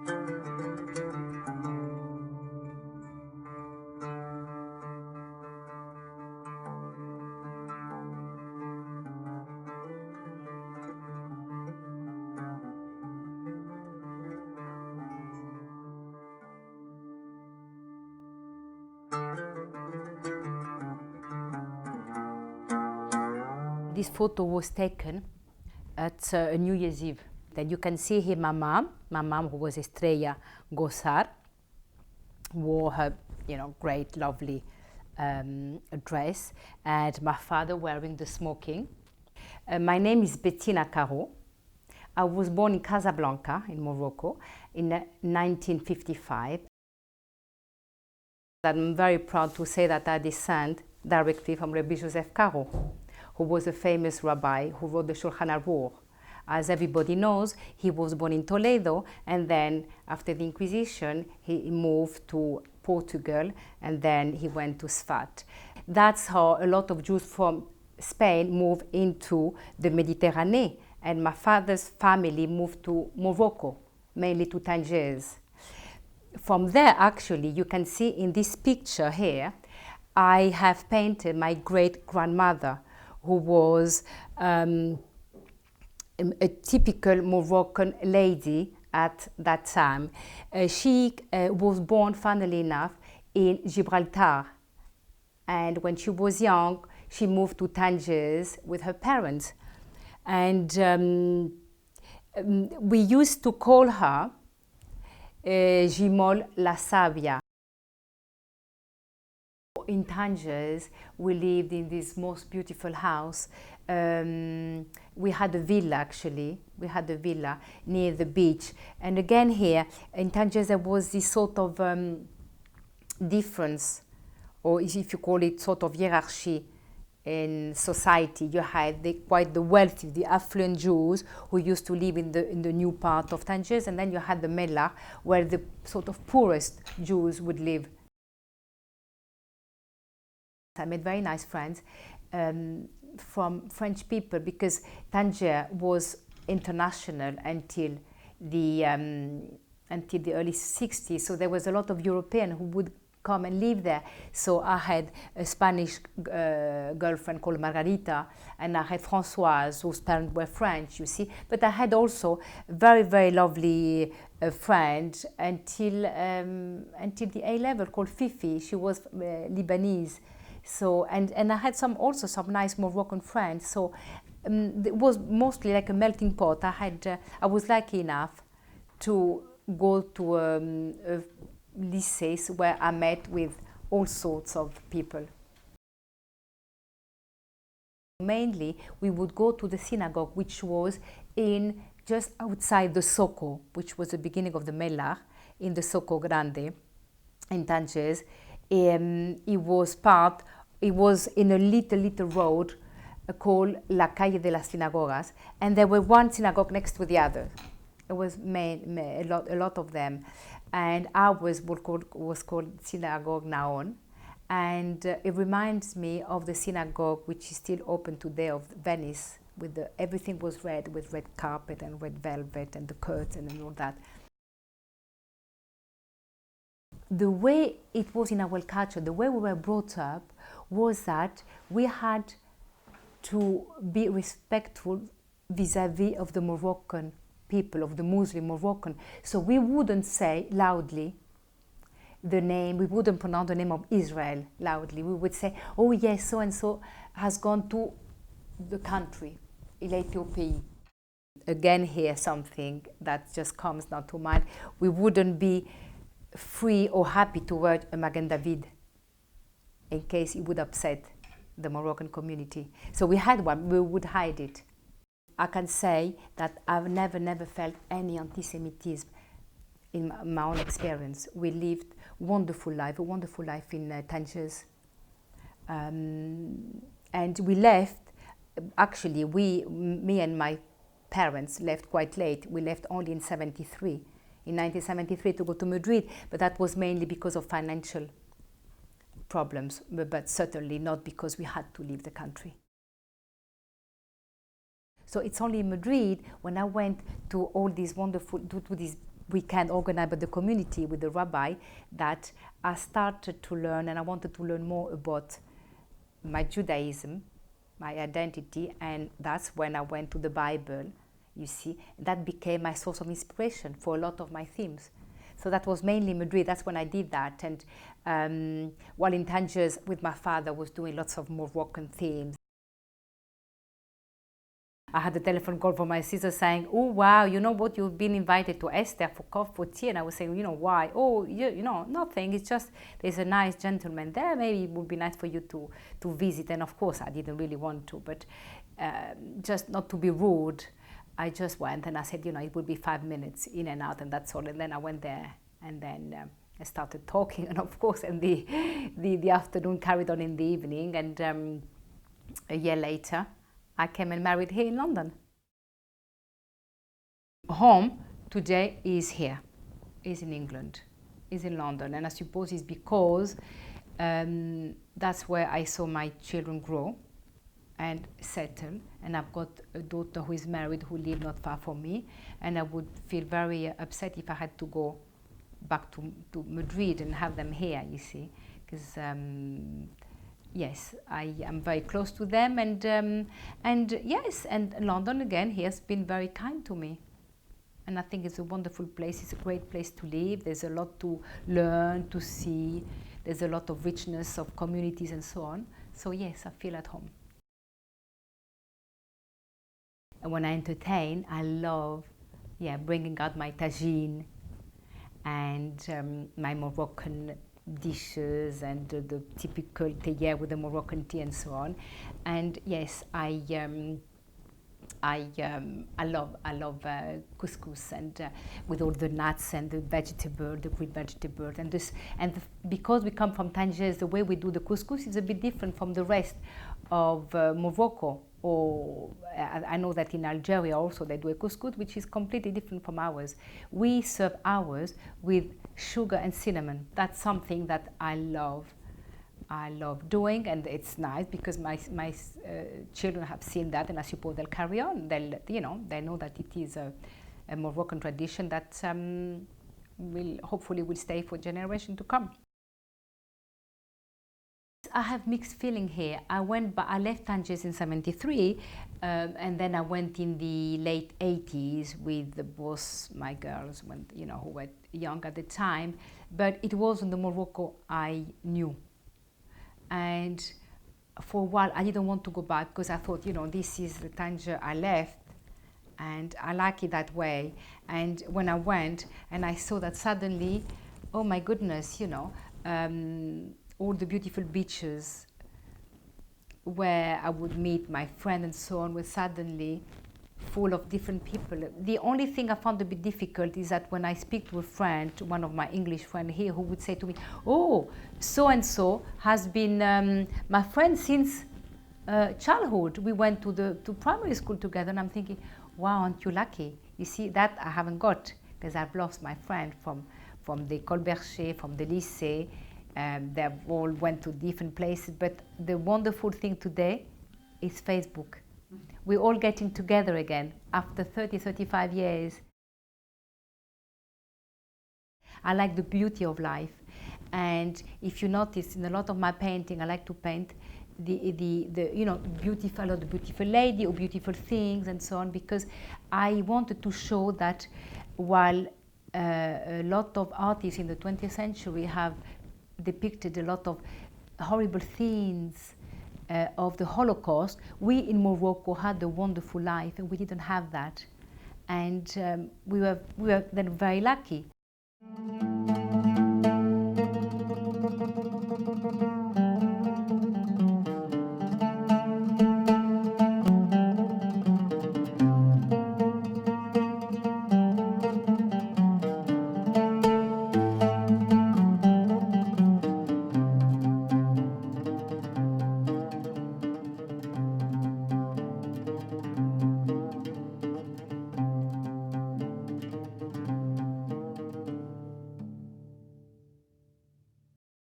This photo was taken at New Year's Eve. Then you can see here my mom who was Estrella Gosar, wore her, great, lovely dress, and my father wearing the smoking. My name is Bettina Caro. I was born in Casablanca, in Morocco, in 1955. I'm very proud to say that I descend directly from Rabbi Joseph Caro, who was a famous rabbi who wrote the Shulchan Aruch. As everybody knows, he was born in Toledo, and then after the Inquisition, he moved to Portugal, and then he went to Sfat. That's how a lot of Jews from Spain moved into the Mediterranean, and my father's family moved to Morocco, mainly to Tangiers. From there, actually, you can see in this picture here, I have painted my great-grandmother, who was a typical Moroccan lady at that time. She was born, funnily enough, in Gibraltar. And when she was young, she moved to Tangiers with her parents. And we used to call her Gimol la Sabia. In Tangiers, we lived in this most beautiful house. We had a villa, actually. We had a villa near the beach. And again here, in Tangiers, there was this sort of difference, or if you call it sort of hierarchy in society. You had quite the wealthy, the affluent Jews who used to live in the new part of Tangiers, and then you had the Mellah, where the sort of poorest Jews would live. I made very nice friends from French people, because Tangier was international until the early 60s. So there was a lot of Europeans who would come and live there. So I had a Spanish girlfriend called Margarita, and I had Françoise, whose parents were French, you see. But I had also a very, very lovely friend until the A level, called Fifi. She was Lebanese. So, and I had some nice Moroccan friends. So it was mostly like a melting pot. I was lucky enough to go to lycées where I met with all sorts of people. Mainly, we would go to the synagogue, which was just outside the Soko, which was the beginning of the Mellah, in the Soko Grande in Tangiers. It was in a little road called La Calle de las Sinagogas, and there were one synagogue next to the other. It was a lot of them, and ours was called Synagogue Naon, and it reminds me of the synagogue which is still open today of Venice, with everything was red, with red carpet and red velvet and the curtain and all that. The way it was in our culture, the way we were brought up, was that we had to be respectful vis-à-vis of the Moroccan people, of the Muslim Moroccan. So we wouldn't say loudly the name, we wouldn't pronounce the name of Israel loudly. We would say, oh yes, so-and-so has gone to the country, il a été au pays. Again here, something that just comes now to mind. We wouldn't be free or happy to wear a Magen David in case it would upset the Moroccan community. So we had one, we would hide it. I can say that I've never felt any anti-Semitism in my own experience. We lived a wonderful life in Tangiers. And we left, actually, me and my parents left quite late. We left only in 1973 to go to Madrid, but that was mainly because of financial problems, but certainly not because we had to leave the country. So it's only in Madrid when I went to all these wonderful, to these weekend organized by the community with the rabbi, that I started to learn, and I wanted to learn more about my Judaism, my identity, and that's when I went to the Bible, you see. That became my source of inspiration for a lot of my themes. So that was mainly Madrid. That's when I did that. And while in Tangiers with my father, I was doing lots of Moroccan themes. I had a telephone call from my sister saying, "Oh, wow, you know what, you've been invited to Esther for coffee for tea." And I was saying, why? "Oh, nothing. It's just there's a nice gentleman there. Maybe it would be nice for you to visit." And of course, I didn't really want to, but just not to be rude, I just went and I said, it would be 5 minutes in and out, and that's all. And then I went there, and then I started talking, and of course, and the afternoon carried on in the evening, and a year later, I came and married here in London. Home today is here, is in England, is in London, and I suppose it's because that's where I saw my children grow and settle, and I've got a daughter who is married, who lives not far from me, and I would feel very upset if I had to go back to Madrid and have them here, you see, because yes, I am very close to them, and yes, and London again, he has been very kind to me, and I think it's a wonderful place. It's a great place to live. There's a lot to learn, to see. There's a lot of richness of communities and so on. So yes, I feel at home. And when I entertain, I love, bringing out my tagine and my Moroccan dishes and the typical théière with the Moroccan tea and so on. And yes, I love couscous, and with all the nuts and the vegetable, the green vegetable, and because we come from Tangiers, the way we do the couscous is a bit different from the rest of Morocco. Or I know that in Algeria also they do a couscous, which is completely different from ours. We serve ours with sugar and cinnamon. That's something that I love doing, and it's nice because my children have seen that, and I suppose they'll carry on. They know that it is a Moroccan tradition that hopefully will stay for generations to come. I have mixed feeling here. I left Tangiers in '73, and then I went in the late '80s with both my girls, who were young at the time. But it wasn't the Morocco I knew, and for a while I didn't want to go back because I thought, this is the Tangier I left, and I like it that way. And when I went and I saw that suddenly, oh my goodness, all the beautiful beaches where I would meet my friend and so on were suddenly full of different people. The only thing I found a bit difficult is that when I speak to a friend, one of my English friends here, who would say to me, "Oh, so-and-so has been my friend since childhood. We went to primary school together." And I'm thinking, wow, aren't you lucky? You see, that I haven't got, because I've lost my friend from the Colberger, from the lycée. They all went to different places, but the wonderful thing today is Facebook. We're all getting together again after 35 years. I like the beauty of life, and if you notice, in a lot of my painting, I like to paint the beautiful lady or beautiful things and so on, because I wanted to show that while a lot of artists in the 20th century have depicted a lot of horrible scenes of the Holocaust, we in Morocco had a wonderful life, and we didn't have that, and we were then very lucky.